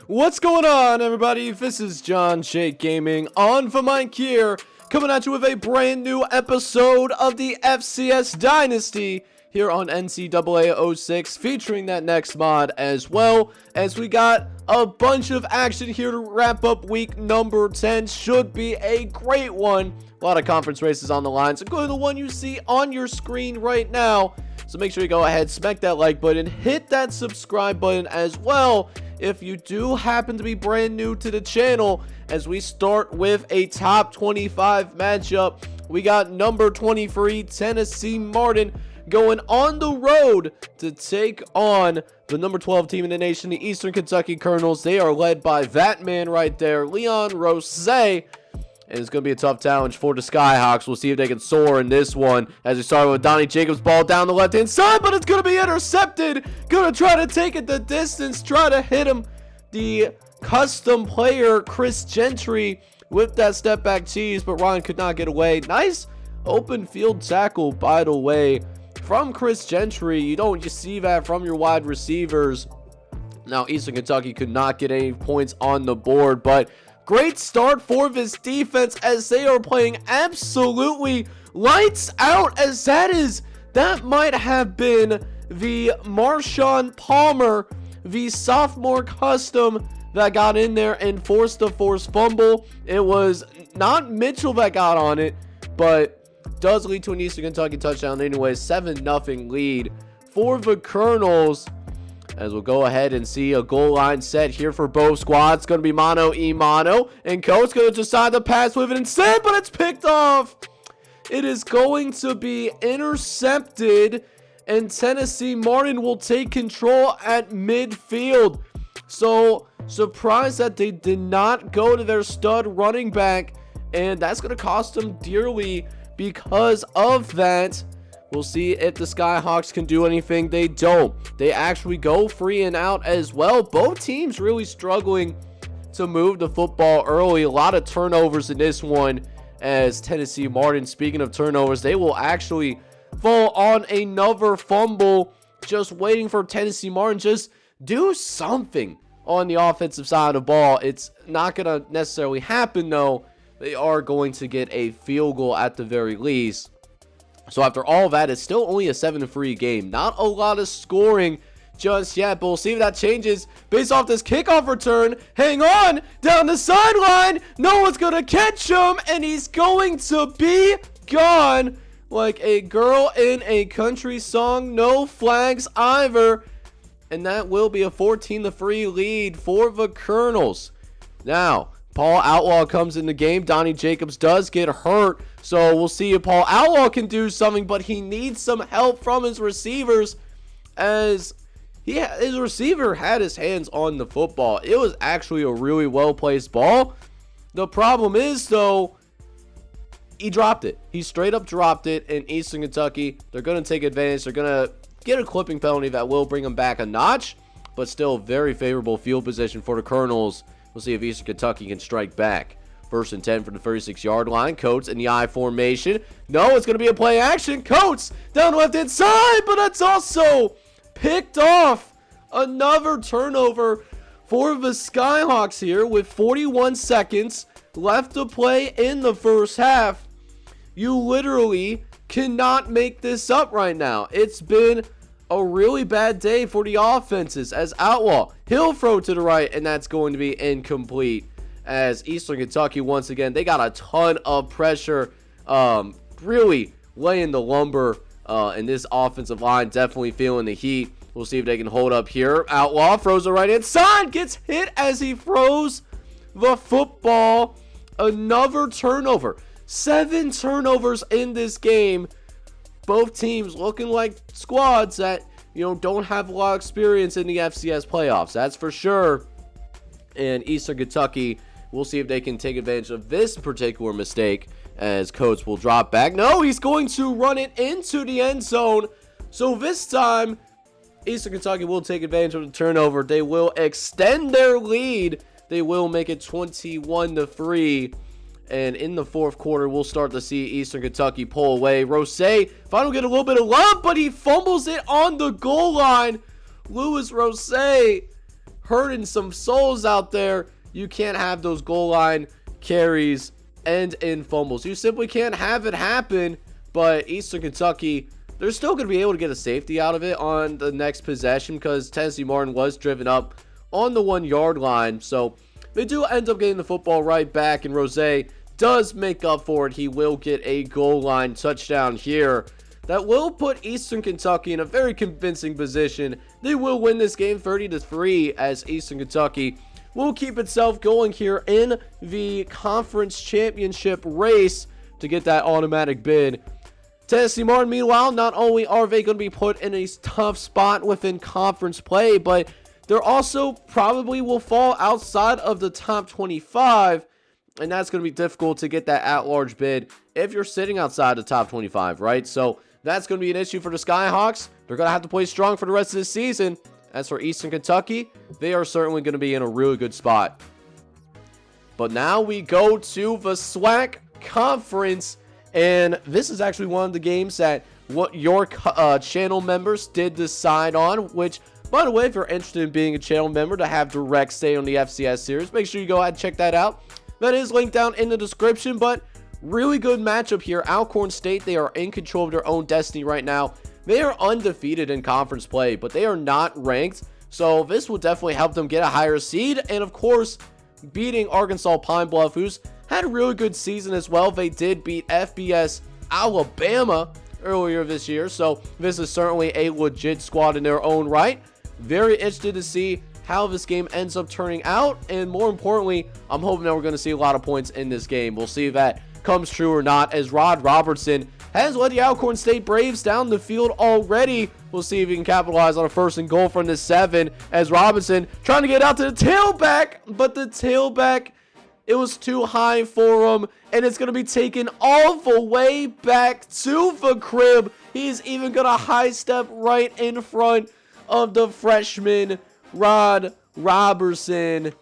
What's going on, everybody? This is John Shake Gaming on for Mike here, coming at you with a brand new episode of the FCS Dynasty here on NCAA 06, featuring that next mod, as well as we got a bunch of action here to wrap up week number 10. Should be a great one. A lot of conference races on the line, so go to the one you see on your screen right now. So make sure you go ahead, smack that like button, hit that subscribe button as well if you do happen to be brand new to the channel, as we start with a top 25 matchup. We got number 23 Tennessee Martin going on the road to take on the number 12 team in the nation, the Eastern Kentucky Colonels. They are led by that man right there, Leon Rose. And it's going to be a tough challenge for the Skyhawks. We'll see if they can soar in this one. As we start with Donnie Jacobs' ball down the left-hand side, but it's going to be intercepted. Going to try to take it the distance, try to hit him. The custom player, Chris Gentry, with that step-back cheese, but Ryan could not get away. Nice open field tackle, by the way, from Chris Gentry. You don't just see that from your wide receivers. Now, Eastern Kentucky could not get any points on the board, but great start for this defense as they are playing absolutely lights out, as that might have been the Marshawn Palmer, the sophomore custom, that got in there and forced a forced fumble. It was not Mitchell that got on it, but does lead to an Eastern Kentucky touchdown anyway. 7-0 lead for the Colonels, as we'll go ahead and see a goal line set here for both squads. It's going to be mano-a-mano, and Coach going to decide to pass with it instead, but it's picked off. It is going to be intercepted, and Tennessee Martin will take control at midfield. So, surprised that they did not go to their stud running back, and that's going to cost them dearly because of that. We'll see if the Skyhawks can do anything. They don't. They actually go free and out as well. Both teams really struggling to move the football early. A lot of turnovers in this one, as Tennessee Martin, speaking of turnovers, they will actually fall on another fumble. Just waiting for Tennessee Martin. Just do something on the offensive side of the ball. It's not going to necessarily happen, though. They are going to get a field goal at the very least. So after all that, it's still only a 7-3 game. Not a lot of scoring just yet, but we'll see if that changes based off this kickoff return. Hang on, down the sideline. No one's going to catch him, and he's going to be gone like a girl in a country song. No flags either. And that will be a 14-3 lead for the Colonels. Now, Paul Outlaw comes in the game. Donnie Jacobs does get hurt, so we'll see if Paul Outlaw can do something, but he needs some help from his receivers, as his receiver had his hands on the football. It was actually a really well-placed ball. The problem is, though, he dropped it. He straight up dropped it in Eastern Kentucky. They're going to take advantage. They're going to get a clipping penalty that will bring them back a notch, but still very favorable field position for the Colonels. We'll see if Eastern Kentucky can strike back. 1st and 10 from the 36-yard line. Coates in the I formation. No, it's going to be a play action. Coates down the left-hand side, but that's also picked off. Another turnover for the Skyhawks here with 41 seconds left to play in the first half. You literally cannot make this up right now. It's been a really bad day for the offenses, as Outlaw, he'll throw to the right, and that's going to be incomplete, as Eastern Kentucky, once again, they got a ton of pressure, really laying the lumber, and this offensive line definitely feeling the heat. We'll see if they can hold up here. Outlaw throws the right hand side, gets hit as he throws the football. Another turnover. 7 turnovers in this game. Both teams looking like squads that, don't have a lot of experience in the FCS playoffs. That's for sure. And Eastern Kentucky, we'll see if they can take advantage of this particular mistake, as Coates will drop back. No, he's going to run it into the end zone. So this time, Eastern Kentucky will take advantage of the turnover. They will extend their lead. They will make it 21-3. And in the fourth quarter, we'll start to see Eastern Kentucky pull away. Rose, finally get a little bit of love, but he fumbles it on the goal line. Louis Rose hurting some souls out there. You can't have those goal line carries end in fumbles. You simply can't have it happen. But Eastern Kentucky, they're still going to be able to get a safety out of it on the next possession because Tennessee Martin was driven up on the 1 yard line. So they do end up getting the football right back, and Rose does make up for it. He will get a goal line touchdown here that will put Eastern Kentucky in a very convincing position. They will win this game 30-3 as Eastern Kentucky will keep itself going here in the conference championship race to get that automatic bid. Tennessee Martin, meanwhile, not only are they going to be put in a tough spot within conference play, but they're also probably will fall outside of the top 25, and that's going to be difficult to get that at-large bid if you're sitting outside the top 25, right? So that's going to be an issue for the Skyhawks. They're going to have to play strong for the rest of the season. As for Eastern Kentucky, they are certainly going to be in a really good spot. But now we go to the SWAC Conference, and this is actually one of the games that what your channel members did decide on, which, by the way, if you're interested in being a channel member to have direct say on the FCS series, make sure you go ahead and check that out. That is linked down in the description, but really good matchup here. Alcorn State, they are in control of their own destiny right now. They are undefeated in conference play, but they are not ranked, so this will definitely help them get a higher seed, and of course, beating Arkansas Pine Bluff, who's had a really good season as well. They did beat FBS Alabama earlier this year, so this is certainly a legit squad in their own right. Very interested to see how this game ends up turning out, and more importantly, I'm hoping that we're going to see a lot of points in this game. We'll see if that comes true or not, as Rod Robertson has led the Alcorn State Braves down the field already. We'll see if he can capitalize on a 1st and goal from the 7, as Robinson trying to get out to the tailback, but the tailback, it was too high for him, and it's going to be taken all the way back to the crib. He's even going to high step right in front of the freshman, Rod Robertson.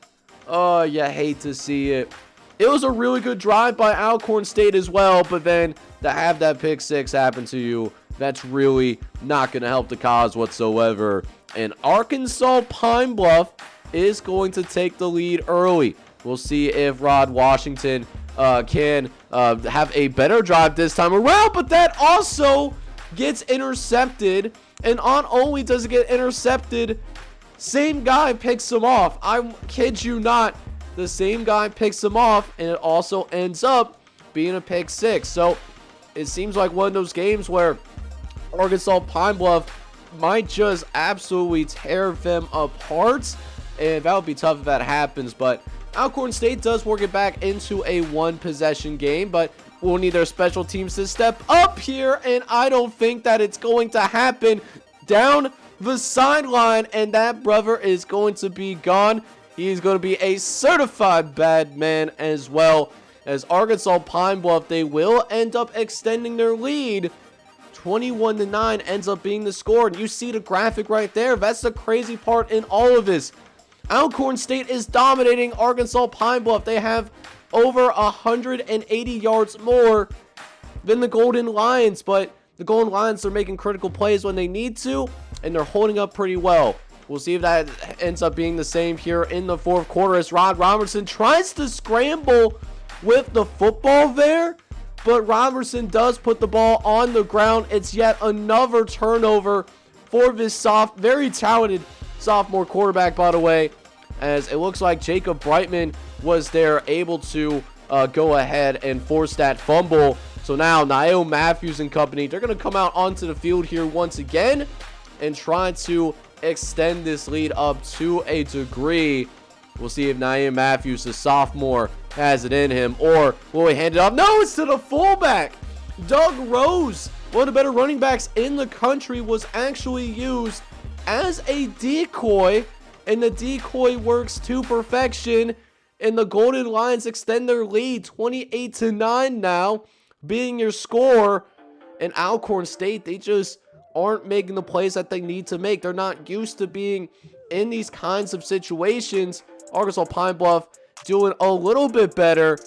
Oh, you hate to see it. It was a really good drive by Alcorn State as well, but then to have that pick 6 happen to you, that's really not going to help the cause whatsoever. And Arkansas Pine Bluff is going to take the lead early. We'll see if Rod Washington can have a better drive this time around, but that also gets intercepted. And not only does it get intercepted, same guy picks him off. I kid you not. The same guy picks him off, and it also ends up being a pick 6. So it seems like one of those games where Arkansas Pine Bluff might just absolutely tear them apart, and that would be tough if that happens. But Alcorn State does work it back into a 1-possession game, but we'll need their special teams to step up here, and I don't think that it's going to happen. Down the sideline, and that brother is going to be gone. He's going to be a certified bad man as well, as Arkansas Pine Bluff, they will end up extending their lead. 21-9 ends up being the score, and you see the graphic right there. That's the crazy part in all of this. Alcorn State is dominating Arkansas Pine Bluff. They have over 180 yards more than the Golden Lions, but the Golden Lions are making critical plays when they need to, and they're holding up pretty well. We'll see if that ends up being the same here in the 4th quarter as Rod Robertson tries to scramble with the football there, but Robertson does put the ball on the ground. It's yet another turnover for this very talented sophomore quarterback, by the way, as it looks like Jacob Brightman was there able to go ahead and force that fumble. So now Nael Matthews and company, they're going to come out onto the field here once again and try to extend this lead up to a degree. We'll see if Nael Matthews, the sophomore, has it in him, or will he hand it off? No, it's to the fullback. Doug Rose, one of the better running backs in the country, was actually used as a decoy, and the decoy works to perfection, and the Golden Lions extend their lead 28-9 now, being your score. And Alcorn State, they just aren't making the plays that they need to make. They're not used to being in these kinds of situations. Arkansas Pine Bluff doing a little bit better,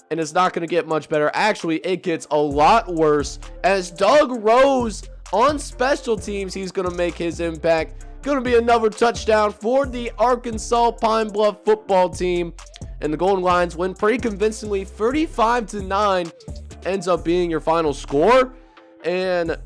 and it's not going to get much better. Actually, it gets a lot worse as Doug Rose on special teams, he's going to make his impact. going to be another touchdown for the Arkansas Pine Bluff football team. And the Golden Lions win pretty convincingly, 35-9 ends up being your final score. And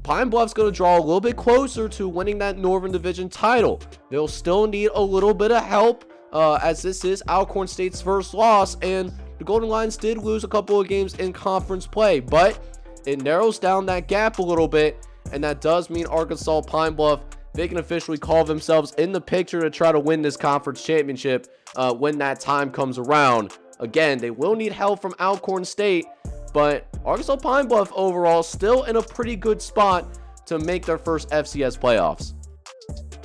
Pine Bluff's going to draw a little bit closer to winning that Northern Division title. They'll still need a little bit of help, as this is Alcorn State's first loss, and the Golden Lions did lose a couple of games in conference play, but it narrows down that gap a little bit, and that does mean Arkansas Pine Bluff, they can officially call themselves in the picture to try to win this conference championship when that time comes around. Again, they will need help from Alcorn State, but Arkansas Pine Bluff overall still in a pretty good spot to make their first FCS playoffs.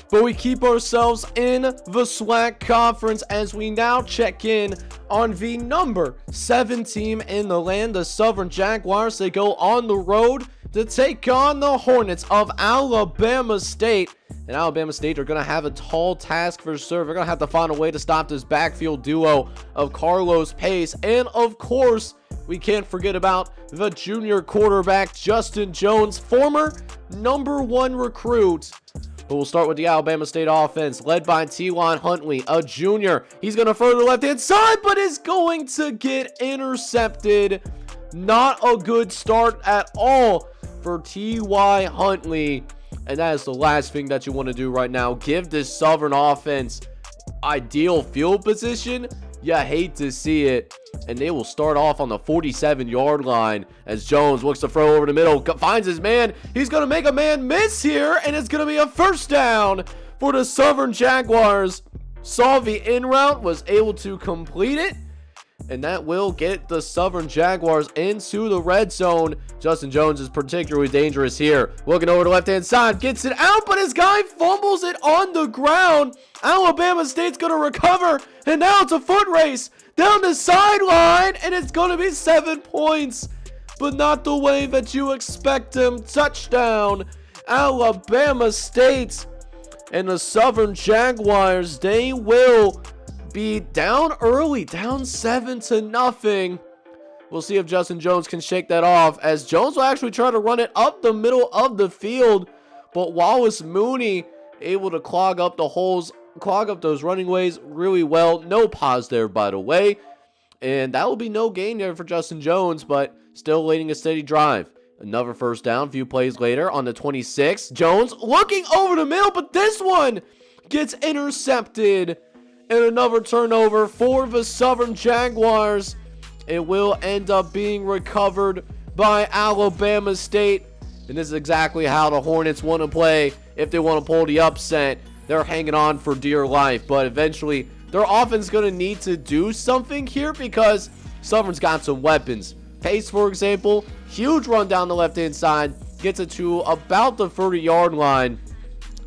But we keep ourselves in the SWAC conference as we now check in on the number 7 team in the land, the Southern Jaguars. They go on the road to take on the Hornets of Alabama State. And Alabama State are going to have a tall task for sure. They're going to have to find a way to stop this backfield duo of Carlos Pace. And of course, we can't forget about the junior quarterback, Justin Jones, former #1 recruit. But we'll start with the Alabama State offense, led by T.Y. Huntley, a junior. He's going to throw to the left-hand side, but is going to get intercepted. Not a good start at all for T.Y. Huntley. And that is the last thing that you want to do right now. Give this Southern offense ideal field position. You hate to see it. And they will start off on the 47-yard line as Jones looks to throw over the middle, finds his man. He's going to make a man miss here, and it's going to be a first down for the Southern Jaguars. Saw the in route, was able to complete it, and that will get the Southern Jaguars into the red zone. Justin Jones is particularly dangerous here. Looking over the left-hand side, gets it out, but his guy fumbles it on the ground. Alabama State's going to recover, and now it's a foot race down the sideline, and it's going to be 7 points, but not the way that you expect them. Touchdown, Alabama State. And the Southern Jaguars, they will be down early, down 7-0. We'll see if Justin Jones can shake that off, as Jones will actually try to run it up the middle of the field, but Wallace Mooney able to clog up the holes, clog up those running ways really well. No pause there, by the way, and that will be no gain there for Justin Jones, but still leading a steady drive. Another first down, few plays later on the 26. Jones looking over the middle, but this one gets intercepted. And another turnover for the Southern Jaguars. It will end up being recovered by Alabama State. And this is exactly how the Hornets want to play if they want to pull the upset. They're hanging on for dear life, but eventually their offense is going to need to do something here because Southern's got some weapons. Pace, for example, huge run down the left-hand side, gets it to about the 30-yard line.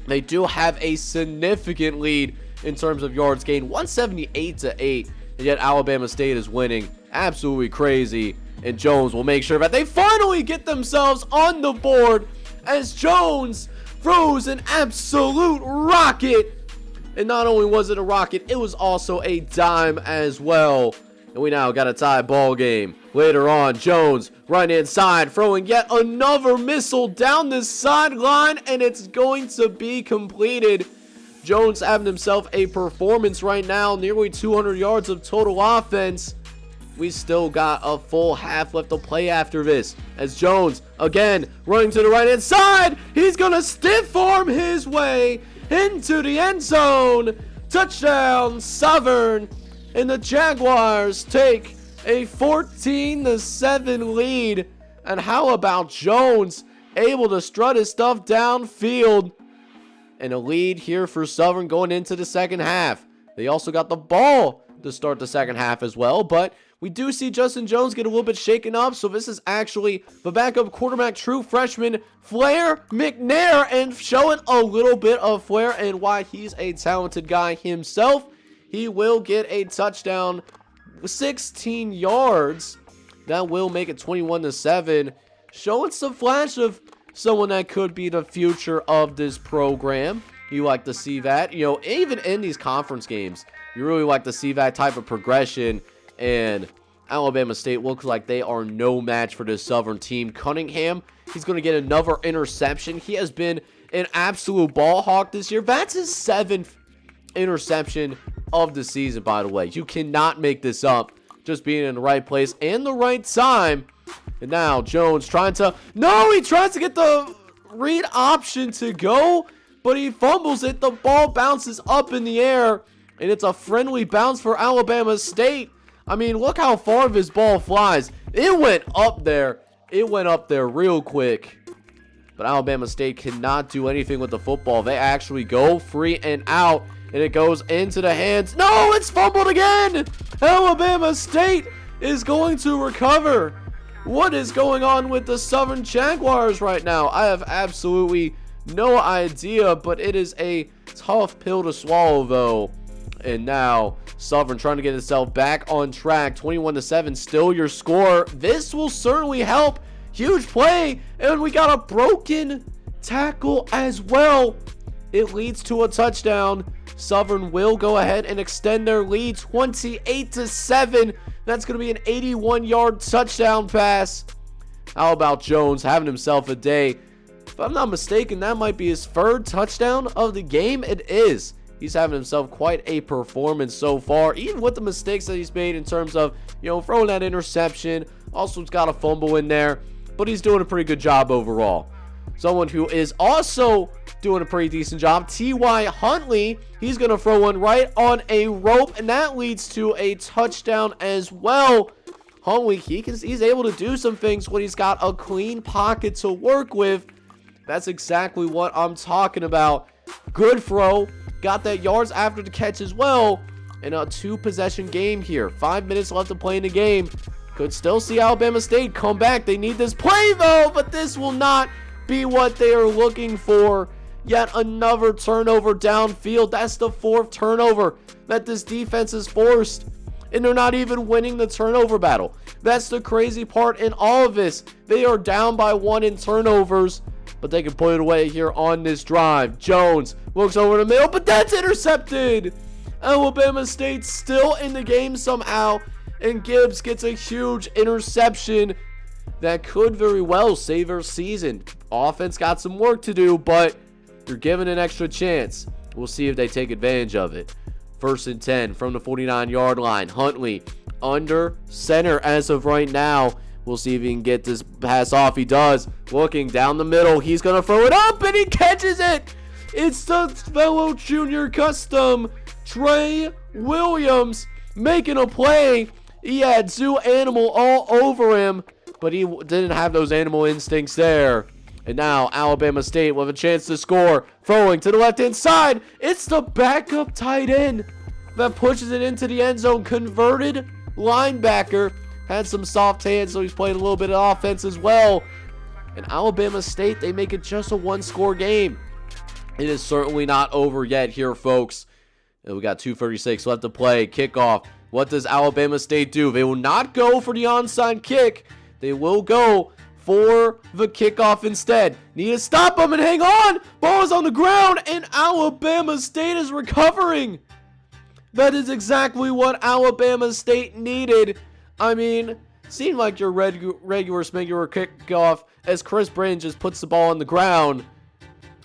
They do have a significant lead in terms of yards gained, 178-8, and yet Alabama State is winning. Absolutely crazy, and Jones will make sure that they finally get themselves on the board as Jones throws an absolute rocket. And not only was it a rocket, it was also a dime as well. And we now got a tie ball game. Later on, Jones right inside, throwing yet another missile down the sideline, and it's going to be completed. Jones having himself a performance right now, nearly 200 yards of total offense. We still got a full half left to play after this, as Jones again running to the right hand side. He's gonna stiff arm his way into the end zone. Touchdown, Southern. And the Jaguars take a 14-7 lead. And how about Jones able to strut his stuff downfield? And a lead here for Southern going into the second half. They also got the ball to start the second half as well, but we do see Justin Jones get a little bit shaken up, so this is actually the backup quarterback, true freshman Flair McNair, and showing a little bit of flair and why he's a talented guy himself. He will get a touchdown, 16 yards. That will make it 21-7, showing some flash of someone that could be the future of this program. You like to see that, you know, even in these conference games, you really like to see that type of progression. And Alabama State looks like they are no match for this Southern team. Cunningham, he's going to get another interception. He has been an absolute ball hawk this year. That's his 7th interception of the season, by the way. You cannot make this up. Just being in the right place and the right time. And now Jones trying to... No, he tries to get the read option to go, but he fumbles it. The ball bounces up in the air, and it's a friendly bounce for Alabama State. I mean, look how far this ball flies. It went up there. It went up there real quick. But Alabama State cannot do anything with the football. They actually go free and out, and it goes into the hands. No, it's fumbled again. Alabama State is going to recover. What is going on with the Southern Jaguars right now? I have absolutely no idea, but it is a tough pill to swallow, though. And now Southern trying to get itself back on track. 21-7, still your score. This will certainly help. Huge play, and we got a broken tackle as well. It leads to a touchdown. Southern will go ahead and extend their lead 28-7. That's going to be an 81-yard touchdown pass. How about Jones having himself a day? If I'm not mistaken, that might be his 3rd touchdown of the game. It is. He's having himself quite a performance so far, even with the mistakes that he's made in terms of, throwing that interception. Also, he's got a fumble in there, but he's doing a pretty good job overall. Someone who is also doing a pretty decent job, T.Y. Huntley. He's going to throw one right on a rope, and that leads to a touchdown as well. Huntley, he's able to do some things when he's got a clean pocket to work with. That's exactly what I'm talking about. Good throw. Got that yards after the catch as well. In a 2-possession game here. 5 minutes left to play in the game. Could still see Alabama State come back. They need this play, though, but this will not be what they are looking for. Yet another turnover downfield. That's the 4th turnover that this defense has forced. And they're not even winning the turnover battle. That's the crazy part in all of this. They are down by 1 in turnovers, but they can put it away here on this drive. Jones looks over the middle, but that's intercepted. Alabama State still in the game somehow, and Gibbs gets a huge interception that could very well save their season. Offense got some work to do, but you're given an extra chance. We'll see if they take advantage of it. 1st and 10 from the 49-yard line. Huntley under center as of right now. We'll see if he can get this pass off. He does. Looking down the middle. He's going to throw it up, and he catches it. It's the fellow junior custom, Trey Williams, making a play. He had zoo animal all over him, but he didn't have those animal instincts there. And now Alabama State with a chance to score. Throwing to the left-hand side. It's the backup tight end that pushes it into the end zone. Converted linebacker. Had some soft hands, so he's playing a little bit of offense as well. And Alabama State, they make it just a 1-score game. It is certainly not over yet here, folks. And we got 2:36 left to play. Kickoff. What does Alabama State do? They will not go for the onside kick. They will go for the kickoff instead. Need to stop them and hang on. Ball is on the ground, and Alabama State is recovering. That is exactly what Alabama State needed. I mean, seemed like your regular kickoff as Chris Brand just puts the ball on the ground.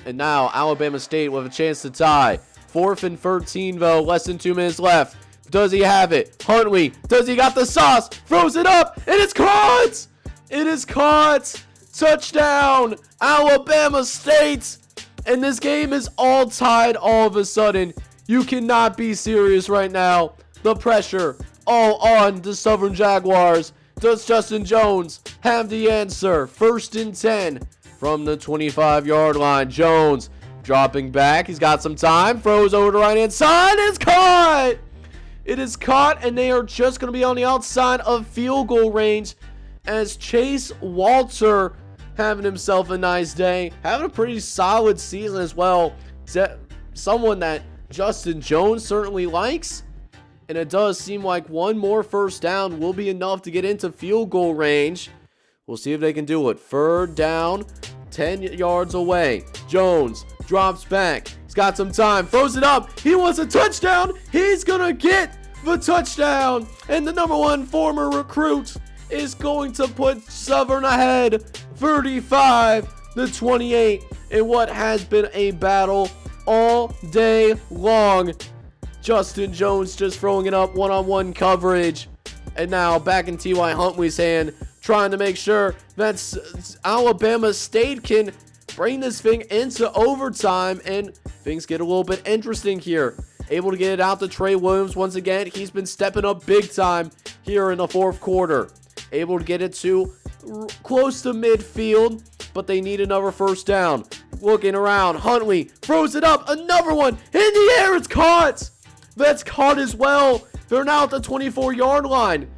And now Alabama State with a chance to tie. 4th and 13, though. Less than 2 minutes left. Does he have it? Huntley, does he got the sauce? Throws it up, and it's caught! It is caught! Touchdown! Alabama State! And this game is all tied all of a sudden. You cannot be serious right now. The pressure all on the Southern Jaguars. Does Justin Jones have the answer? 1st and 10 from the 25-yard line. Jones dropping back. He's got some time. Throws over the right-hand side. It's caught! It is caught, and they are just going to be on the outside of field goal range as Chase Walter having himself a nice day. Having a pretty solid season as well. Someone that Justin Jones certainly likes. And it does seem like one more first down will be enough to get into field goal range. We'll see if they can do it. 3rd down, 10 yards away. Jones drops back. He's got some time. Throws it up. He wants a touchdown. He's going to get the touchdown. And the number 1 former recruit is going to put Southern ahead 35-0. the 28 in what has been a battle all day long. Justin Jones just throwing it up one-on-one coverage. And now back in T.Y. Huntley's hand, trying to make sure that Alabama State can bring this thing into overtime, and things get a little bit interesting here. Able to get it out to Trey Williams once again. He's been stepping up big time here in the fourth quarter. Able to get it to close to midfield, but they need another first down. Looking around, Huntley throws it up, another one in the air, it's caught. That's caught as well. They're now at the 24-yard line.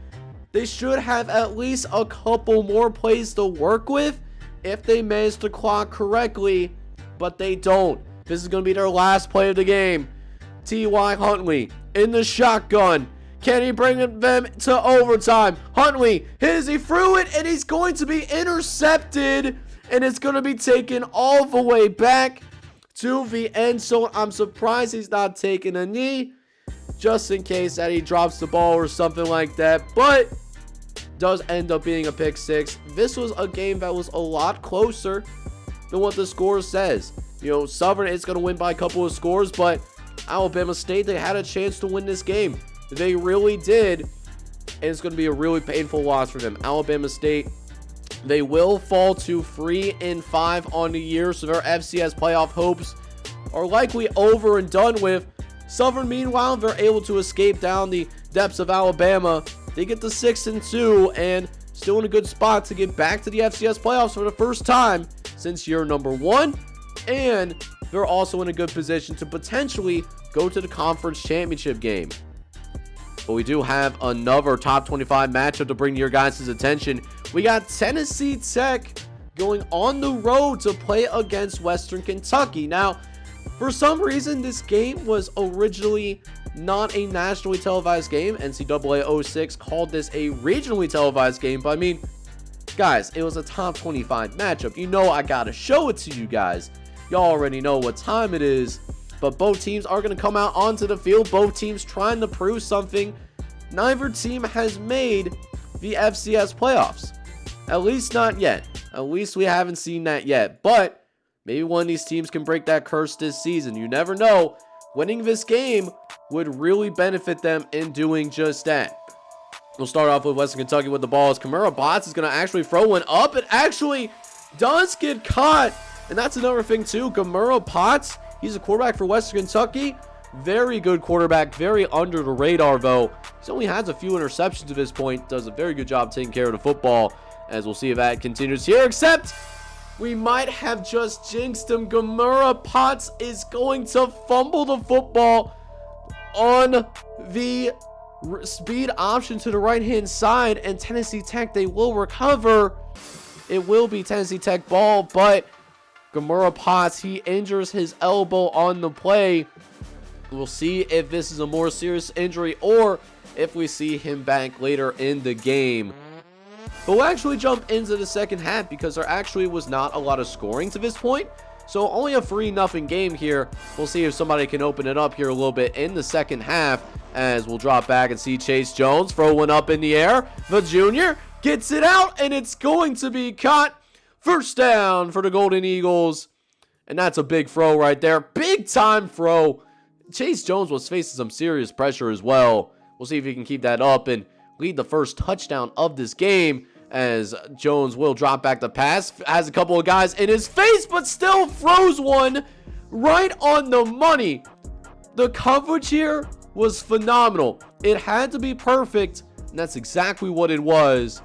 They should have at least a couple more plays to work with if they manage to clock correctly, but they don't. This is going to be their last play of the game. T.Y. Huntley in the shotgun. Can he bring them to overtime? Huntley, he threw it, and he's going to be intercepted, and it's going to be taken all the way back to the end zone. I'm surprised he's not taking a knee, just in case that he drops the ball or something like that, but does end up being a pick six. This was a game that was a lot closer than what the score says. You know, Southern is going to win by a couple of scores, but Alabama State, they had a chance to win this game. They really did, and it's going to be a really painful loss for them. Alabama State, they will fall to 3-5 on the year, so their FCS playoff hopes are likely over and done with. Southern, meanwhile, they're able to escape down the depths of Alabama. They get to 6-2 and still in a good spot to get back to the FCS playoffs for the first time since year number 1. And they're also in a good position to potentially go to the conference championship game. But we do have another top 25 matchup to bring to your guys' attention. We got Tennessee Tech going on the road to play against Western Kentucky. Now, for some reason, this game was originally not a nationally televised game. NCAA 06 called this a regionally televised game. But I mean, guys, it was a top 25 matchup. You know I gotta show it to you guys. Y'all already know what time it is. But both teams are going to come out onto the field. Both teams trying to prove something. Neither team has made the FCS playoffs. At least not yet. At least we haven't seen that yet. But maybe one of these teams can break that curse this season. You never know. Winning this game would really benefit them in doing just that. We'll start off with Western Kentucky with the ball as Kamara Botts is going to actually throw one up. It actually does get caught. And that's another thing too. Kamara Potts, he's a quarterback for Western Kentucky. Very good quarterback. Very under the radar, though. He's only has a few interceptions to this point. Does a very good job taking care of the football. As we'll see if that continues here. Except we might have just jinxed him. Kamara Potts is going to fumble the football on the speed option to the right-hand side. And Tennessee Tech, they will recover. It will be Tennessee Tech ball, but Kamara Potts, he injures his elbow on the play. We'll see if this is a more serious injury or if we see him back later in the game. But we'll actually jump into the second half because there actually was not a lot of scoring to this point. So only a 3-0 game here. We'll see if somebody can open it up here a little bit in the second half as we'll drop back and see Chase Jones throw one up in the air. The junior gets it out and it's going to be caught. First down for the Golden Eagles. And that's a big throw right there. Big time throw. Chase Jones was facing some serious pressure as well. We'll see if he can keep that up and lead the first touchdown of this game as Jones will drop back the pass. Has a couple of guys in his face, but still throws one right on the money. The coverage here was phenomenal. It had to be perfect, and that's exactly what it was.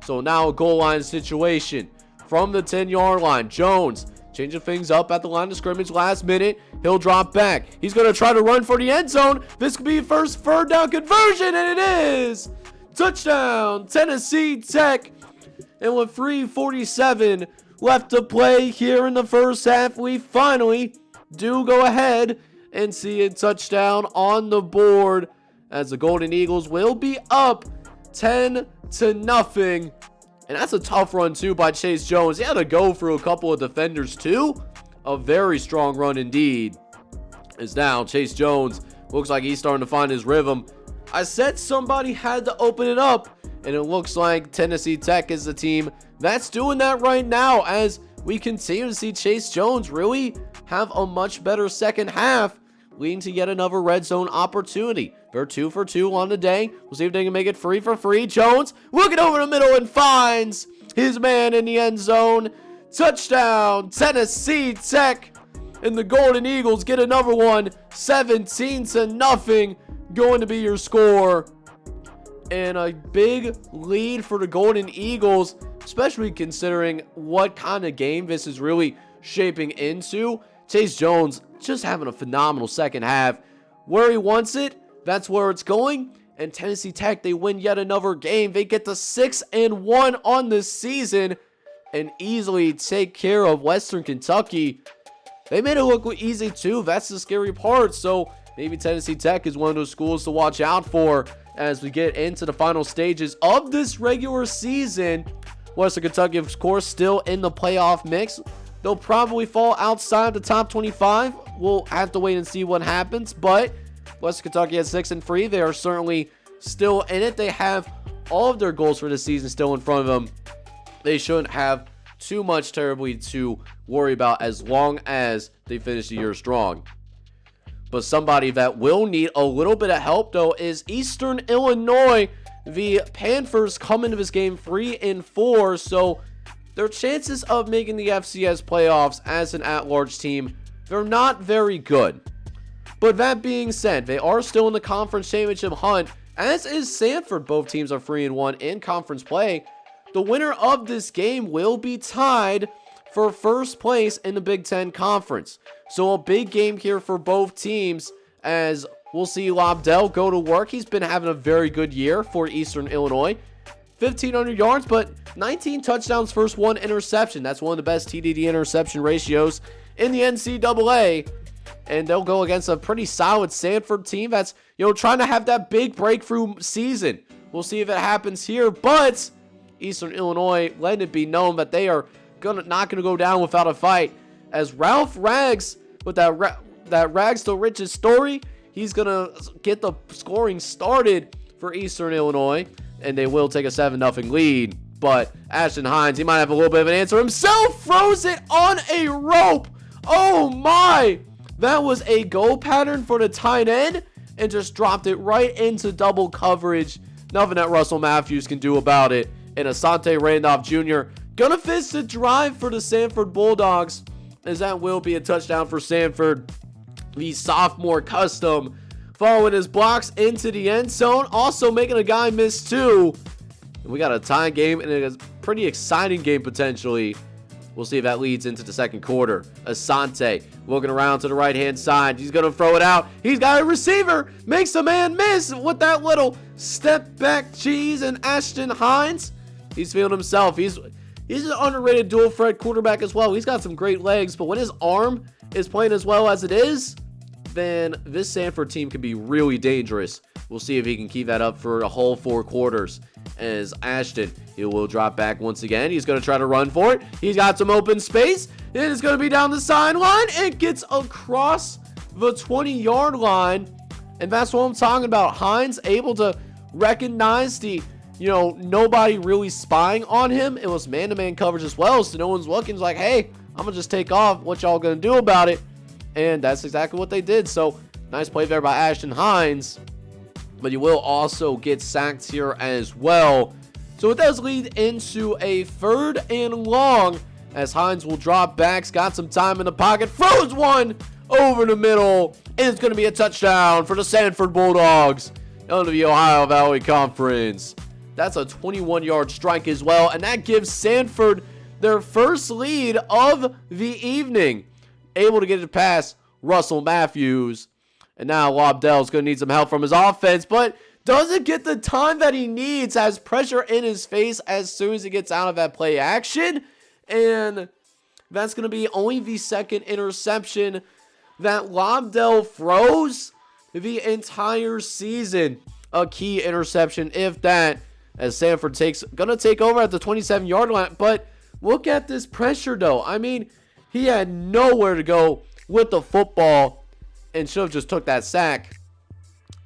So now a goal line situation. From the 10-yard line, Jones changing things up at the line of scrimmage last minute. He'll drop back. He's going to try to run for the end zone. This could be first third down conversion, and it is. Touchdown, Tennessee Tech. And with 3:47 left to play here in the first half, we finally do go ahead and see a touchdown on the board as the Golden Eagles will be up 10-0. And that's a tough run, too, by Chase Jones. He had to go through a couple of defenders, too. A very strong run indeed. As now, Chase Jones looks like he's starting to find his rhythm. I said somebody had to open it up. And it looks like Tennessee Tech is the team that's doing that right now. As we continue to see Chase Jones really have a much better second half, leading to yet another red zone opportunity. They're 2 for 2 on the day. We'll see if they can make it 3 for 3. Jones looking over the middle and finds his man in the end zone. Touchdown, Tennessee Tech. And the Golden Eagles get another one. 17-0 going to be your score. And a big lead for the Golden Eagles, especially considering what kind of game this is really shaping into. Chase Jones just having a phenomenal second half. Where he wants it, that's where it's going. And Tennessee Tech, they win yet another game. They get to 6-1 on this season and easily take care of Western Kentucky. They made it look easy too. That's the scary part. So maybe Tennessee Tech is one of those schools to watch out for as we get into the final stages of this regular season. Western Kentucky, of course, still in the playoff mix. They'll probably fall outside the top 25. We'll have to wait and see what happens. But Western Kentucky at 6-3. They are certainly still in it. They have all of their goals for the season still in front of them. They shouldn't have too much terribly to worry about as long as they finish the year strong. But somebody that will need a little bit of help, though, is Eastern Illinois. The Panthers come into this game 3-4, so their chances of making the FCS playoffs as an at-large team, they're not very good. But that being said, they are still in the conference championship hunt, as is Sanford. Both teams are 3-1 in conference play. The winner of this game will be tied for first place in the Big Ten Conference. So a big game here for both teams, as we'll see Lobdell go to work. He's been having a very good year for Eastern Illinois. 1,500 yards, but 19 touchdowns, first 1 interception. That's one of the best TDD interception ratios in the NCAA. And they'll go against a pretty solid Sanford team that's, trying to have that big breakthrough season. We'll see if it happens here, but Eastern Illinois letting it be known that they are not gonna go down without a fight. As Ralph Rags with that Rags to Riches story, he's gonna get the scoring started for Eastern Illinois, and they will take a 7-0 lead. But Ashton Hines, he might have a little bit of an answer himself. Throws it on a rope. Oh my! That was a go pattern for the tight end, and just dropped it right into double coverage. Nothing that Russell Matthews can do about it. And Asante Randolph Jr. gonna finish the drive for the Sanford Bulldogs, as that will be a touchdown for Sanford. The sophomore custom following his blocks into the end zone, also making a guy miss too. And we got a tie game and a pretty exciting game potentially. We'll see if that leads into the second quarter. Asante looking around to the right-hand side. He's going to throw it out. He's got a receiver. Makes a man miss with that little step back cheese. And Ashton Hines, he's feeling himself. He's an underrated dual threat quarterback as well. He's got some great legs, but when his arm is playing as well as it is, then this Sanford team can be really dangerous. We'll see if he can keep that up for a whole 4 quarters. As Ashton, he will drop back once again. He's going to try to run for it. He's got some open space. It is going to be down the sideline. It gets across the 20-yard line. And that's what I'm talking about. Hines able to recognize the, nobody really spying on him. It was man-to-man coverage as well, so no one's looking. It's like, hey, I'm going to just take off. What y'all going to do about it? And that's exactly what they did. So, nice play there by Ashton Hines. But you will also get sacked here as well. So it does lead into a 3rd and long, as Hines will drop back. He's got some time in the pocket. Throws one over the middle. And it's going to be a touchdown for the Sanford Bulldogs under the Ohio Valley Conference. That's a 21-yard strike as well. And that gives Sanford their first lead of the evening. Able to get it past Russell Matthews. And now Lobdell's going to need some help from his offense, but doesn't get the time that he needs. Has pressure in his face as soon as he gets out of that play action. And that's going to be only the 2nd interception that Lobdell throws the entire season. A key interception, if that, as Sanford going to take over at the 27-yard line. But look at this pressure, though. I mean, he had nowhere to go with the football and should have just took that sack.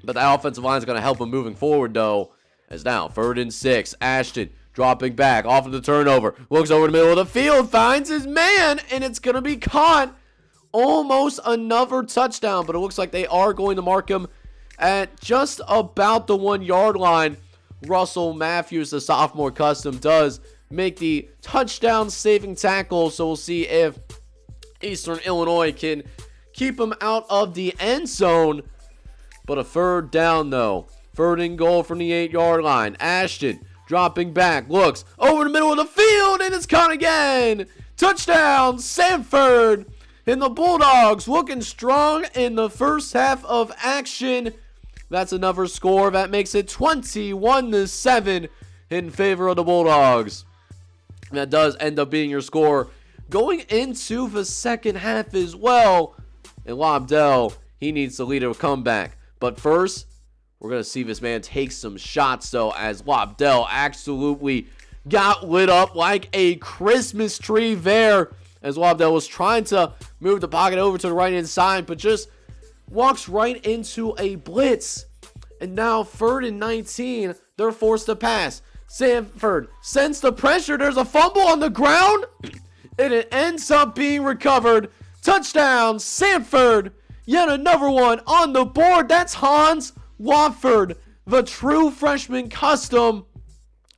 But the offensive line is going to help him moving forward, though. As now, 3rd and 6. Ashton dropping back off of the turnover. Looks over the middle of the field, finds his man, and it's going to be caught. Almost another touchdown, but it looks like they are going to mark him at just about the 1 yard line. Russell Matthews, the sophomore custom, does make the touchdown saving tackle, so we'll see if Eastern Illinois can keep him out of the end zone. But a third down, though. Third and goal from the 8 yard line. Ashton dropping back, looks over the middle of the field, and it's caught again. Touchdown, Sanford. And the Bulldogs looking strong in the first half of action. That's another score that makes it 21-7 in favor of the Bulldogs. That does end up being your score going into the second half as well. And Lobdell, he needs to lead a comeback. But first, we're going to see this man take some shots, though, as Lobdell absolutely got lit up like a Christmas tree there. As Lobdell was trying to move the pocket over to the right-hand side, but just walks right into a blitz. And now 3rd and 19, they're forced to pass. Sanford sends the pressure. There's a fumble on the ground, and it ends up being recovered. Touchdown, Sanford. Yet another one on the board. That's Hans Watford, the true freshman custom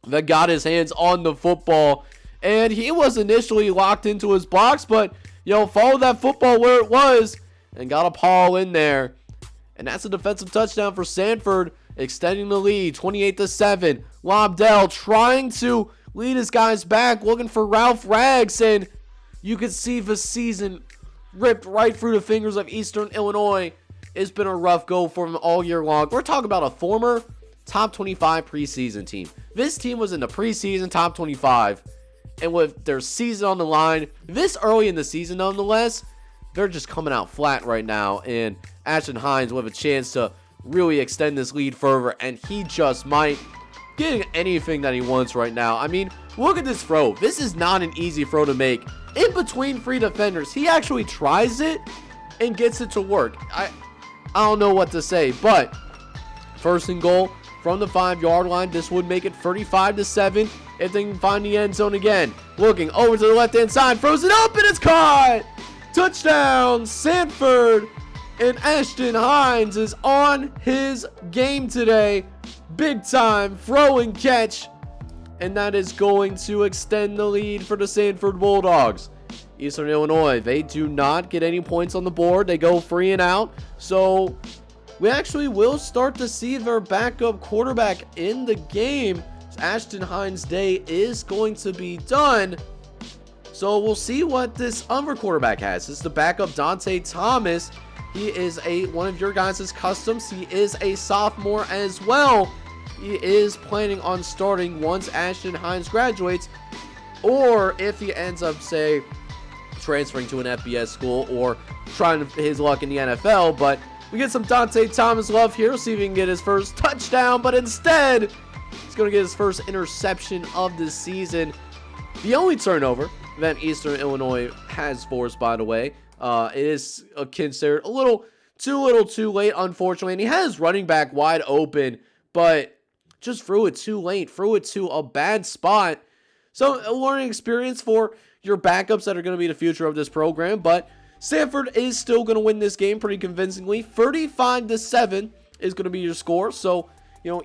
that got his hands on the football. And he was initially locked into his blocks, but, followed that football where it was and got a paw in there. And that's a defensive touchdown for Sanford, extending the lead, 28-7. Lobdell trying to lead his guys back, looking for Ralph Rags, and you can see the season ripped right through the fingers of Eastern Illinois. It's been a rough go for them all year long. We're talking about a former top 25 preseason team. This team was in the preseason top 25. And with their season on the line, this early in the season nonetheless, they're just coming out flat right now. And Ashton Hines will have a chance to really extend this lead further. And he just might get anything that he wants right now. I mean, look at this throw. This is not an easy throw to make. In between 3 defenders, he actually tries it and gets it to work. I don't know what to say, but 1st and goal from the 5 yard line. This would make it 35-7 if they can find the end zone again. Looking over to the left-hand side, throws it up, and it's caught! Touchdown, Sanford! And Ashton Hines is on his game today. Big time throw and catch. And that is going to extend the lead for the Sanford Bulldogs. Eastern Illinois, they do not get any points on the board. They go 3 and out. So we actually will start to see their backup quarterback in the game. Ashton Hines' day is going to be done. So we'll see what this other quarterback has. This is the backup, St.Thomas Tommies. He is one of your guys' customs. He is a sophomore as well. He is planning on starting once Ashton Hines graduates, or if he ends up, say, transferring to an FBS school or trying his luck in the NFL. But we get some Dante Thomas love here. See if he can get his first touchdown, but instead he's going to get his first interception of the season. The only turnover that Eastern Illinois has forced, by the way, it is considered a little too late, unfortunately. And he has running back wide open, but just threw it too late, threw it to a bad spot. So a learning experience for your backups that are going to be the future of this program. But Sanford is still going to win this game pretty convincingly. 35-7 is going to be your score. So,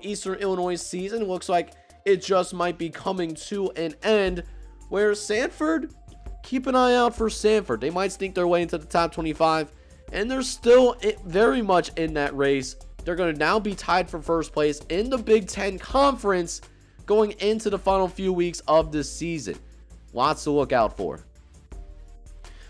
Eastern Illinois' season looks like it just might be coming to an end. Where Sanford, keep an eye out for Sanford. They might sneak their way into the top 25. And they're still very much in that race. They're going to now be tied for first place in the Big Ten Conference going into the final few weeks of this season. Lots to look out for.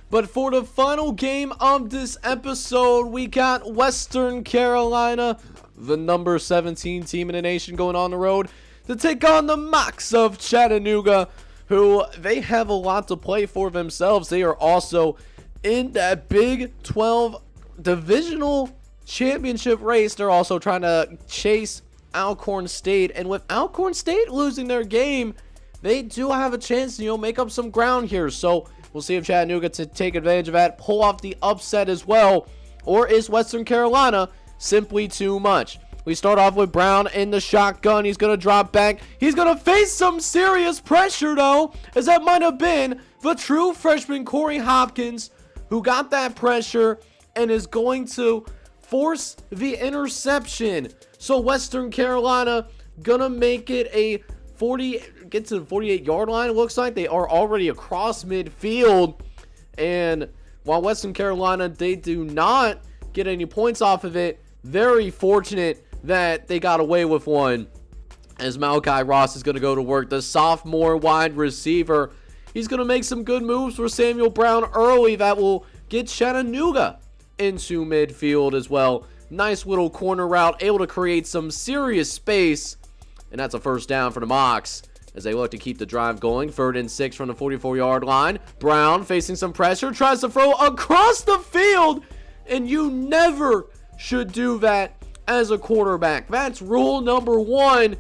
But for the final game of this episode, we got Western Carolina, the number 17 team in the nation, going on the road to take on the Mocs of Chattanooga, who they have a lot to play for themselves. They are also in that Big 12 divisional championship race. They're also trying to chase Alcorn State, and with Alcorn State losing their game, they do have a chance to make up some ground here. So we'll see if Chattanooga to take advantage of that, pull off the upset as well, or is Western Carolina simply too much? We start off with Brown in the shotgun. He's going to drop back. He's going to face some serious pressure, though, as that might have been the true freshman Corey Hopkins who got that pressure and is going to force the interception. So Western Carolina going to make it a get to the 48-yard line. It looks like they are already across midfield. And while Western Carolina, they do not get any points off of it, very fortunate that they got away with one, as Malachi Ross is going to go to work. The sophomore wide receiver, he's going to make some good moves for Samuel Brown early that will get Chattanooga into midfield as well. Nice little corner route, able to create some serious space, and that's a first down for the Mocs as they look to keep the drive going. 3rd and 6 from the 44-yard line. Brown facing some pressure, tries to throw across the field, and you never should do that as a quarterback. That's rule number 1,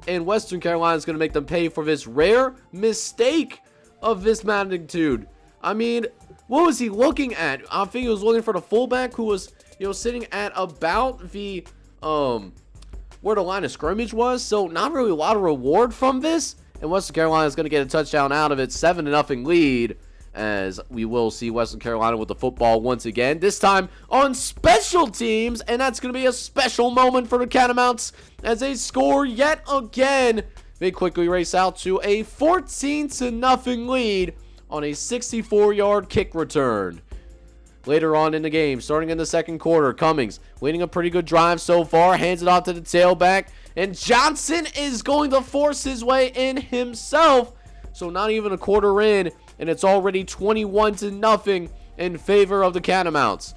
and Western Carolina is going to make them pay for this rare mistake of this magnitude. I mean, what was he looking at? I think he was looking for the fullback who was, sitting at about the where the line of scrimmage was. So not really a lot of reward from this, and Western Carolina is going to get a touchdown out of it. 7-0 lead, as we will see Western Carolina with the football once again, this time on special teams, and that's going to be a special moment for the Catamounts as they score yet again. They quickly race out to a 14-0 lead on a 64-yard kick return. Later on in the game, starting in the second quarter, Cummings leading a pretty good drive so far, hands it off to the tailback, and Johnson is going to force his way in himself. So not even a quarter in, and it's already 21-0 in favor of the Catamounts.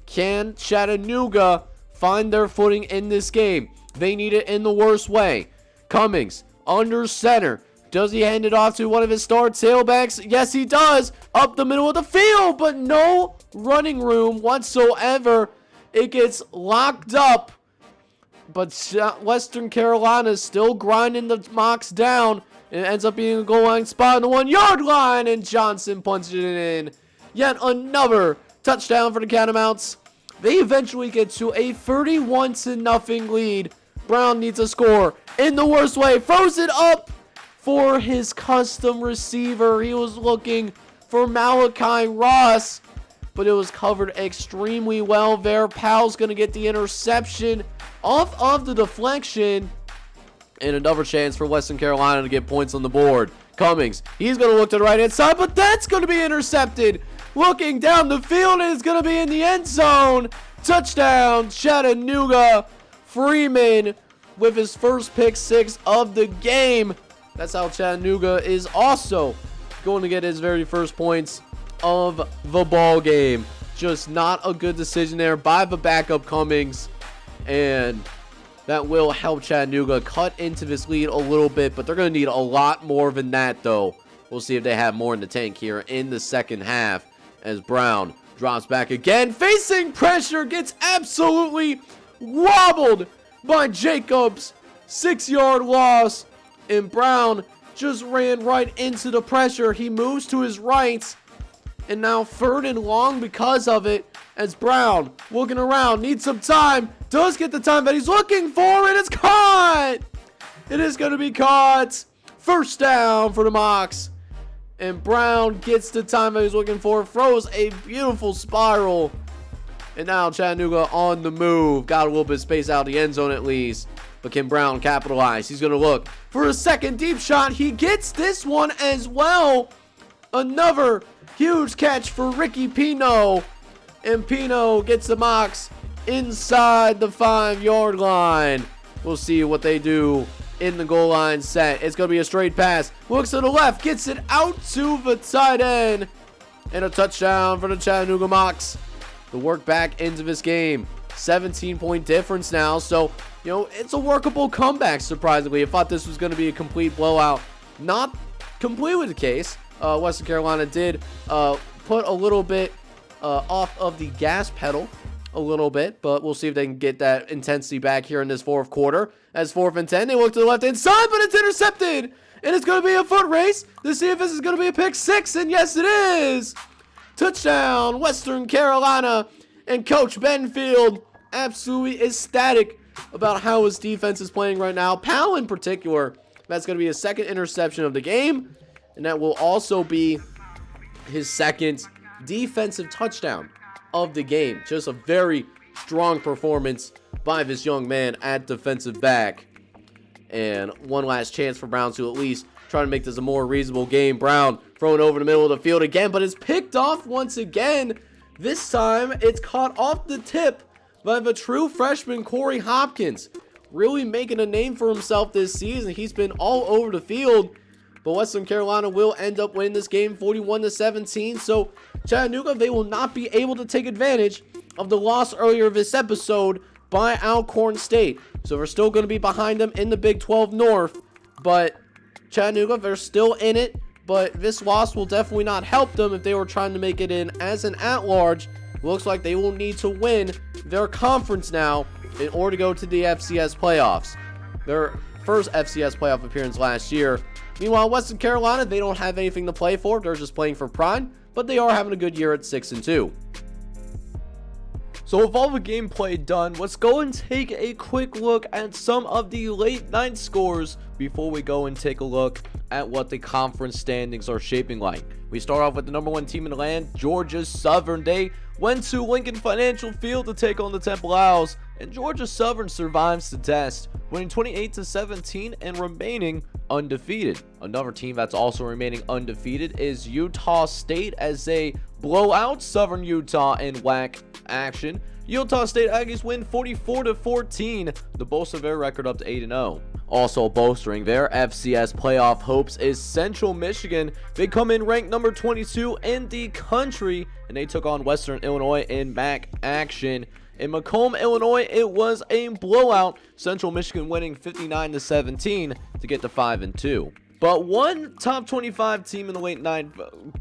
Can Chattanooga find their footing in this game? They need it in the worst way. Cummings under center. Does he hand it off to one of his star tailbacks? Yes, he does. Up the middle of the field, but no running room whatsoever. It gets locked up, but Western Carolina is still grinding the Mocs down. It ends up being a goal line spot on the 1-yard line, and Johnson punches it in. Yet another touchdown for the Catamounts. They eventually get to a 31-0 lead. Brown needs a score in the worst way. Throws it up for his custom receiver. He was looking for Malachi Ross, but it was covered extremely well there. Powell's going to get the interception off of the deflection. And another chance for Western Carolina to get points on the board. Cummings, he's going to look to the right-hand side, but that's going to be intercepted. Looking down the field, and it's going to be in the end zone. Touchdown, Chattanooga. Freeman with his first pick 6 of the game. That's how Chattanooga is also going to get his very first points of the ball game. Just not a good decision there by the backup Cummings, and that will help Chattanooga cut into this lead a little bit, but they're going to need a lot more than that, though. We'll see if they have more in the tank here in the second half, as Brown drops back again, facing pressure, gets absolutely wobbled by Jacobs. 6-yard loss, and Brown just ran right into the pressure. He moves to his right, and now 3rd and long because of it, as Brown looking around, needs some time, does get the time that he's looking for, and it's caught! It is going to be caught. First down for the Mocs, and Brown gets the time that he's looking for, throws a beautiful spiral, and now Chattanooga on the move. Got a little bit of space out of the end zone at least, but can Brown capitalize? He's going to look for a second deep shot. He gets this one as well. Another huge catch for Ricky Pino, and Pino gets the Mocs inside the 5-yard line. We'll see what they do in the goal line set. It's going to be a straight pass. Looks to the left, gets it out to the tight end, and a touchdown for the Chattanooga Mocs. The work back into this game. 17-point difference now, so it's a workable comeback. Surprisingly, I thought this was going to be a complete blowout. Not completely the case. Western Carolina did put a little bit off of the gas pedal a little bit, but we'll see if they can get that intensity back here in this fourth quarter. As 4th and 10, they look to the left-hand side, but it's intercepted, and it's going to be a foot race to see if this is going to be a pick 6, and yes, it is. Touchdown, Western Carolina, and Coach Benfield absolutely ecstatic about how his defense is playing right now. Powell in particular, that's going to be his second interception of the game, and that will also be his second defensive touchdown of the game. Just a very strong performance by this young man at defensive back. And one last chance for Browns to at least try to make this a more reasonable game. Brown throwing over the middle of the field again, but it's picked off once again. This time, it's caught off the tip by the true freshman Corey Hopkins. Really making a name for himself this season. He's been all over the field, but Western Carolina will end up winning this game 41-17. So Chattanooga, they will not be able to take advantage of the loss earlier this episode by Alcorn State. So we're still going to be behind them in the Big 12 North, but Chattanooga, they're still in it, but this loss will definitely not help them if they were trying to make it in as an at-large. Looks like they will need to win their conference now in order to go to the FCS playoffs. Their first FCS playoff appearance last year. Meanwhile, Western Carolina, they don't have anything to play for. They're just playing for pride, but they are having a good year at 6-2. So with all the gameplay done, let's go and take a quick look at some of the late night scores before we go and take a look at what the conference standings are shaping like. We start off with the number 1 team in the land, Georgia Southern. They went to Lincoln Financial Field to take on the Temple Owls, and Georgia Southern survives the test, winning 28-17 and remaining undefeated. Another team that's also remaining undefeated is Utah State, as they blow out Southern Utah in WAC action. Utah State Aggies win 44-14 to bolster their record up to 8-0. Also bolstering their FCS playoff hopes is Central Michigan. They come in ranked number 22 in the country, and they took on Western Illinois in MAC action. In Macomb, Illinois, it was a blowout. Central Michigan winning 59-17 to get to 5-2. But one top 25 team in the late night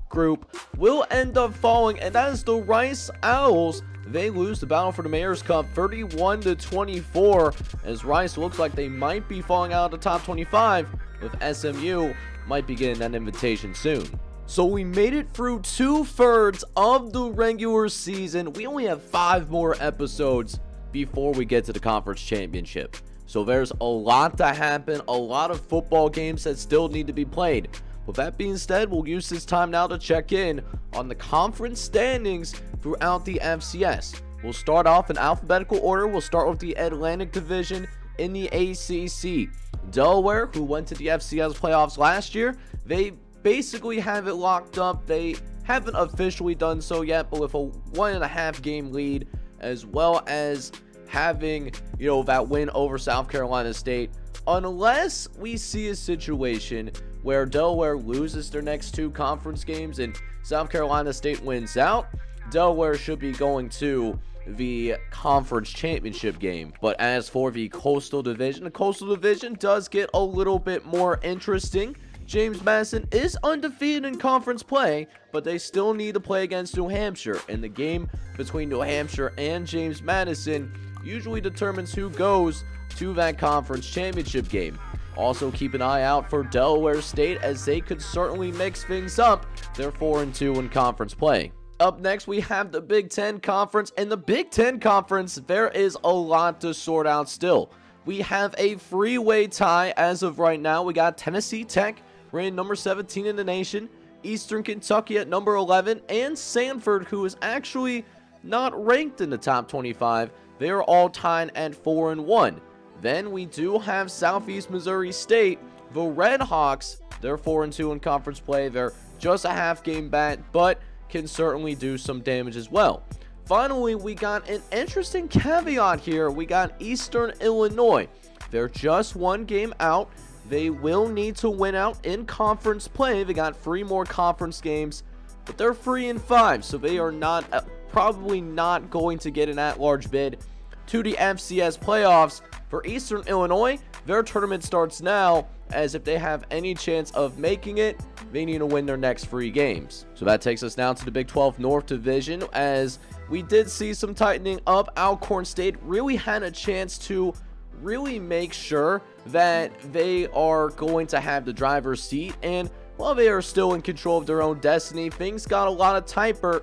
group will end up falling, and that is the Rice Owls. They lose the battle for the Mayor's Cup 31-24, as Rice looks like they might be falling out of the top 25, with SMU might be getting that invitation soon. So we made it through 2/3 of the regular season. We only have 5 more episodes before we get to the conference championship. So there's a lot to happen, a lot of football games that still need to be played. With that being said, we'll use this time now to check in on the conference standings throughout the FCS. We'll start off in alphabetical order. We'll start with the Atlantic Division in the ACC. Delaware, who went to the FCS playoffs last year, they basically have it locked up. They haven't officially done so yet, but with a 1.5 game lead, as well as having, that win over South Carolina State, unless we see a situation where Delaware loses their next 2 conference games and South Carolina State wins out, Delaware should be going to the conference championship game. But as for the Coastal Division, the Coastal Division does get a little bit more interesting. James Madison is undefeated in conference play, but they still need to play against New Hampshire, and the game between New Hampshire and James Madison usually determines who goes to that conference championship game. Also keep an eye out for Delaware State, as they could certainly mix things up. They're 4-2 in conference play. Up next, we have the Big Ten Conference. In the Big Ten Conference, there is a lot to sort out still. We have a freeway tie as of right now. We got Tennessee Tech ranked number 17 in the nation, Eastern Kentucky at number 11, and Sanford, who is actually not ranked in the top 25. They are all tied at 4-1. Then we do have Southeast Missouri State, the Red Hawks. They're 4-2 in conference play. They're just a half game back, but can certainly do some damage as well. Finally, we got an interesting caveat here. We got Eastern Illinois. They're just 1 game out. They will need to win out in conference play. They got 3 more conference games, but they're 3-5, so they are not probably not going to get an at-large bid to the FCS playoffs. For Eastern Illinois, their tournament starts now, as if they have any chance of making it, they need to win their next 3 games. So that takes us now to the Big 12 North Division, as we did see some tightening up. Alcorn State really had a chance to really make sure that they are going to have the driver's seat, and while they are still in control of their own destiny, things got a lot of tighter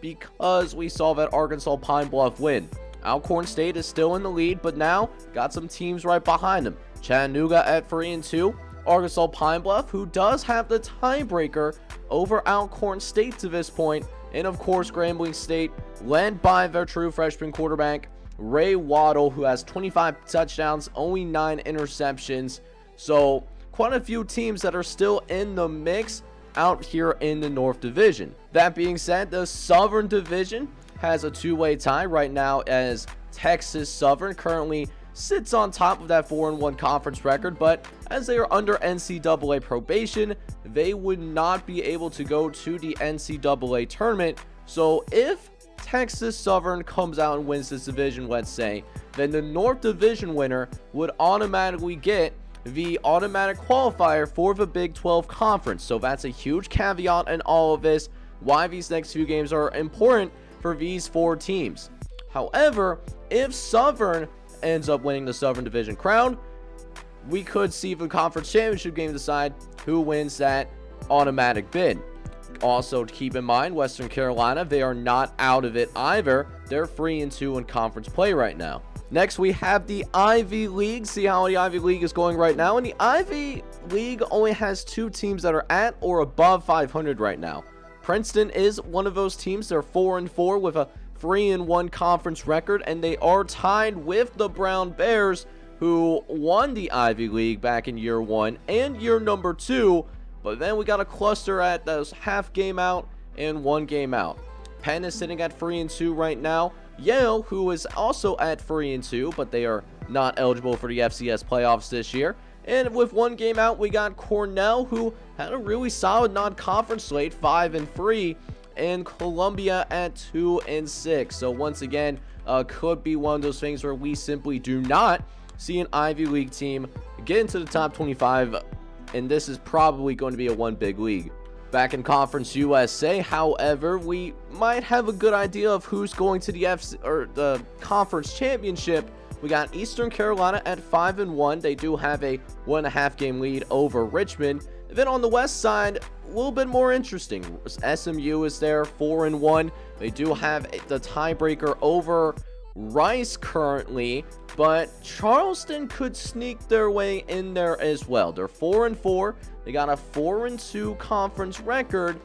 because we saw that Arkansas Pine Bluff win. Alcorn State is still in the lead, but now got some teams right behind them. Chattanooga at 3-2. Arkansas Pine Bluff, who does have the tiebreaker over Alcorn State to this point. And of course, Grambling State, led by their true freshman quarterback, Ray Waddle, who has 25 touchdowns, only 9 interceptions. So quite a few teams that are still in the mix out here in the North Division. That being said, the Southern Division has a two-way tie right now, as Texas Southern currently sits on top of that 4-1 conference record, but as they are under NCAA probation, they would not be able to go to the NCAA tournament. So if Texas Southern comes out and wins this division, let's say, then the North Division winner would automatically get the automatic qualifier for the Big 12 Conference. So that's a huge caveat in all of this, why these next few games are important for these 4 teams. However, if Southern ends up winning the Southern Division crown, we could see the conference championship game decide who wins that automatic bid. Also, to keep in mind, Western Carolina, they are not out of it either. They're 3-2 in conference play right now. Next, we have the Ivy League. See how the Ivy League is going right now. And the Ivy League only has 2 teams that are at or above 500 right now. Princeton is one of those teams. They're 4-4 with a 3-1 conference record, and they are tied with the Brown Bears, who won the Ivy League back in year 1 and year number 2. But then we got a cluster at those half game out and 1 game out. Penn is sitting at 3-2 right now. Yale, who is also at 3-2, but they are not eligible for the FCS playoffs this year. And with 1 game out, we got Cornell, who had a really solid non-conference slate, 5-3, and Columbia at 2-6. So once again, could be one of those things where we simply do not see an Ivy League team get into the top 25, and this is probably going to be a one big league. Back in Conference USA, however, we might have a good idea of who's going to the conference championship. We got Eastern Carolina at 5-1. They do have a 1.5 game lead over Richmond. Then on the west side, a little bit more interesting. SMU is there, 4-1. They do have the tiebreaker over Rice currently, but Charleston could sneak their way in there as well. They're 4-4. They got a 4-2 conference record.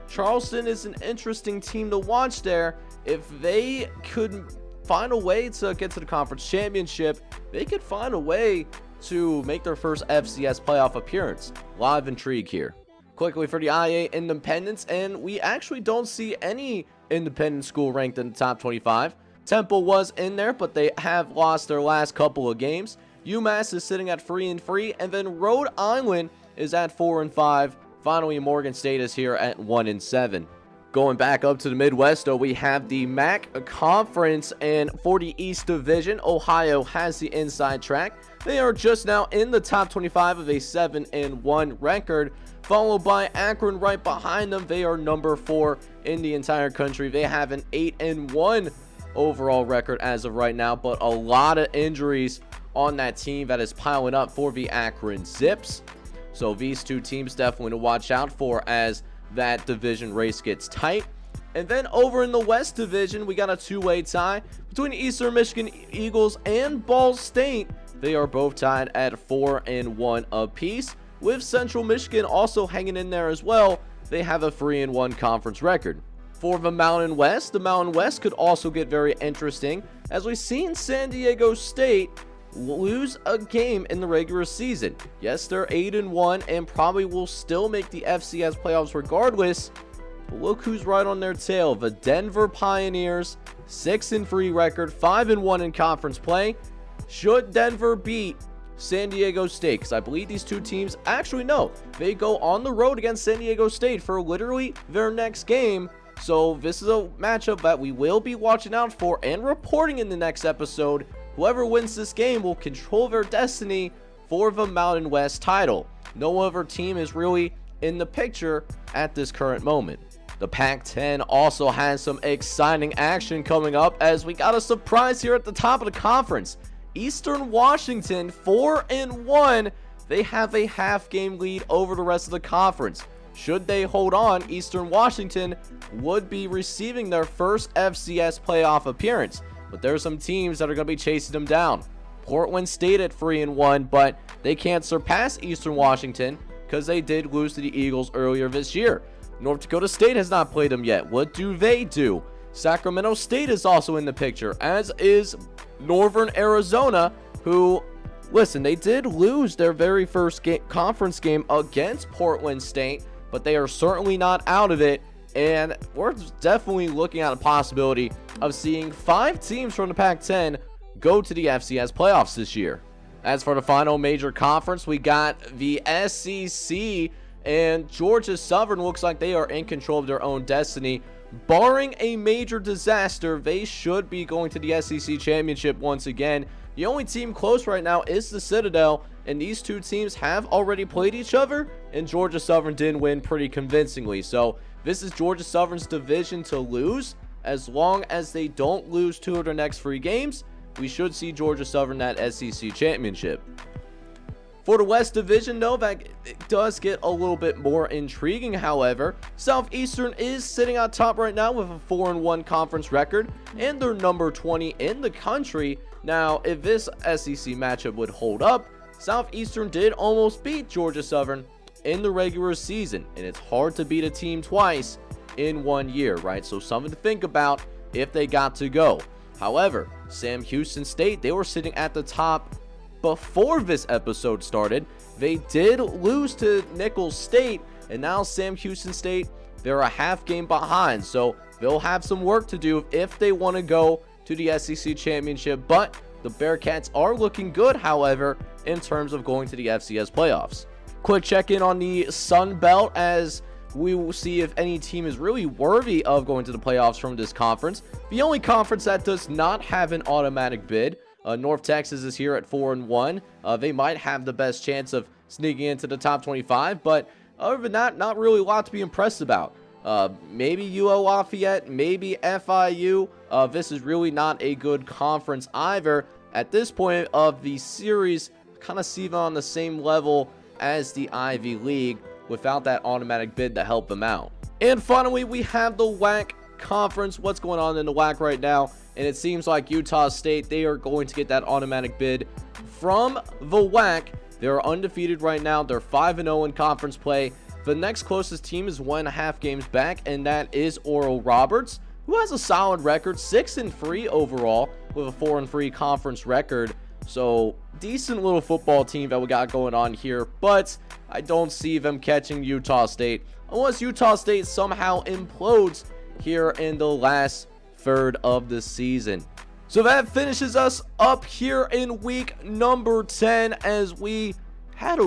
Charleston is an interesting team to watch there. If they could find a way to get to the conference championship, they could find a way to make their first FCS playoff appearance. A lot of intrigue here. Quickly for the IA Independents, and we actually don't see any independent school ranked in the top 25. Temple was in there, but they have lost their last couple of games. UMass is sitting at 3-3, and then Rhode Island is at 4-5. Finally, Morgan State is here at 1-7. Going back up to the Midwest, though, we have the MAC Conference, and for the East Division, Ohio has the inside track. They are just now in the top 25 of a 7-1 record, followed by Akron right behind them. They are number 4 in the entire country. They have an 8-1 overall record as of right now, but a lot of injuries on that team that is piling up for the Akron Zips. So these 2 teams definitely to watch out for as that division race gets tight. And then over in the West Division, we got a 2-way tie between Eastern Michigan Eagles and Ball State. They are both tied at 4-1 apiece, with Central Michigan also hanging in there as well. They have a 3-1 conference record. For the Mountain West could also get very interesting, as we've seen San Diego State lose a game in the regular season. Yes, they're 8-1 and probably will still make the FCS playoffs regardless, but look who's right on their tail. The Denver Pioneers, 6-3 record, 5-1 in conference play. Should Denver beat San Diego State, because I believe these 2 teams, actually no, they go on the road against San Diego State for literally their next game. So this is a matchup that we will be watching out for and reporting in the next episode. Whoever wins this game will control their destiny for the Mountain West title. No other team is really in the picture at this current moment. The Pac-10 also has some exciting action coming up, as we got a surprise here at the top of the conference. Eastern Washington, 4-1. They have a half game lead over the rest of the conference. Should they hold on, Eastern Washington would be receiving their first FCS playoff appearance. but there are some teams that are going to be chasing them down. Portland State at 3-1, but they can't surpass Eastern Washington because they did lose to the Eagles earlier this year. North Dakota State has not played them yet. What do they do? Sacramento State is also in the picture, as is Northern Arizona, who, listen, they did lose their very first conference game against Portland State, but they are certainly not out of it, and we're definitely looking at a possibility of seeing 5 teams from the Pac-10 go to the FCS playoffs this year. As for the final major conference, we got the SEC, and Georgia Southern looks like they are in control of their own destiny. Barring a major disaster, they should be going to the SEC championship once again. The only team close right now is the Citadel, and these two teams have already played each other, and Georgia Southern did win pretty convincingly. So this is Georgia Southern's division to lose. As long as they don't lose 2 of their next 3 games, we should see Georgia Southern that SEC championship. For the West Division, though, that it does get a little bit more intriguing. However, Southeastern is sitting on top right now with a 4-1 conference record, and they're number 20 in the country. Now, if this SEC matchup would hold up, Southeastern did almost beat Georgia Southern in the regular season, and it's hard to beat a team twice in 1 year, right? So something to think about if they got to go. However, Sam Houston State, they were sitting at the top before this episode started. They did lose to Nicholls State, and now Sam Houston State, they're a half game behind, so they'll have some work to do if they want to go to the SEC championship. But the Bearcats are looking good, however, in terms of going to the FCS playoffs. Quick check-in on the Sun Belt, as we will see if any team is really worthy of going to the playoffs from this conference. The only conference that does not have an automatic bid, North Texas, is here at 4-1. They might have the best chance of sneaking into the top 25, but other than that, not really a lot to be impressed about. Maybe UO Lafayette, maybe FIU. This is really not a good conference either. At this point of the series, kind of see them on the same level as the Ivy League without that automatic bid to help them out. And finally, we have the WAC conference. What's going on in the WAC right now? And it seems like Utah State, they are going to get that automatic bid from the WAC. They're undefeated right now. They're 5-0 in conference play. The next closest team is 1.5 games back, and that is Oral Roberts, who has a solid record, 6-3 overall with a 4-3 conference record. So decent little football team that we got going on here, but I don't see them catching Utah State unless Utah State somehow implodes here in the last third of the season. So that finishes us up here in week number 10, as we had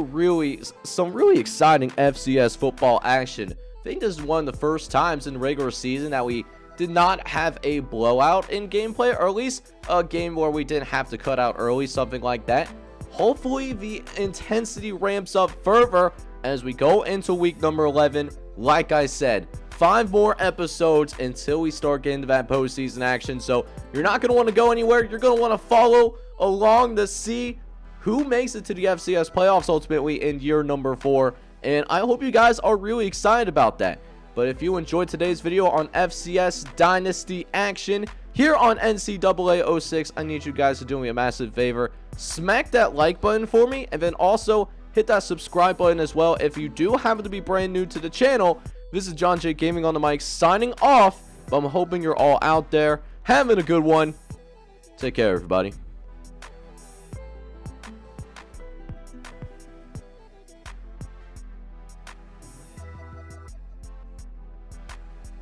some really exciting FCS football action. I think this is one of the first times in the regular season that we did not have a blowout in gameplay, or at least a game where we didn't have to cut out early, something like that. Hopefully the intensity ramps up further as we go into week number 11. Like I said, 5 more episodes until we start getting to that postseason action. So you're not going to want to go anywhere. You're going to want to follow along to see who makes it to the FCS playoffs ultimately in year number 4. And I hope you guys are really excited about that. But if you enjoyed today's video on FCS Dynasty action here on NCAA 06, I need you guys to do me a massive favor. Smack that like button for me, and then also hit that subscribe button as well if you do happen to be brand new to the channel. This is John J Gaming on the mic signing off, but I'm hoping you're all out there having a good one. Take care, everybody.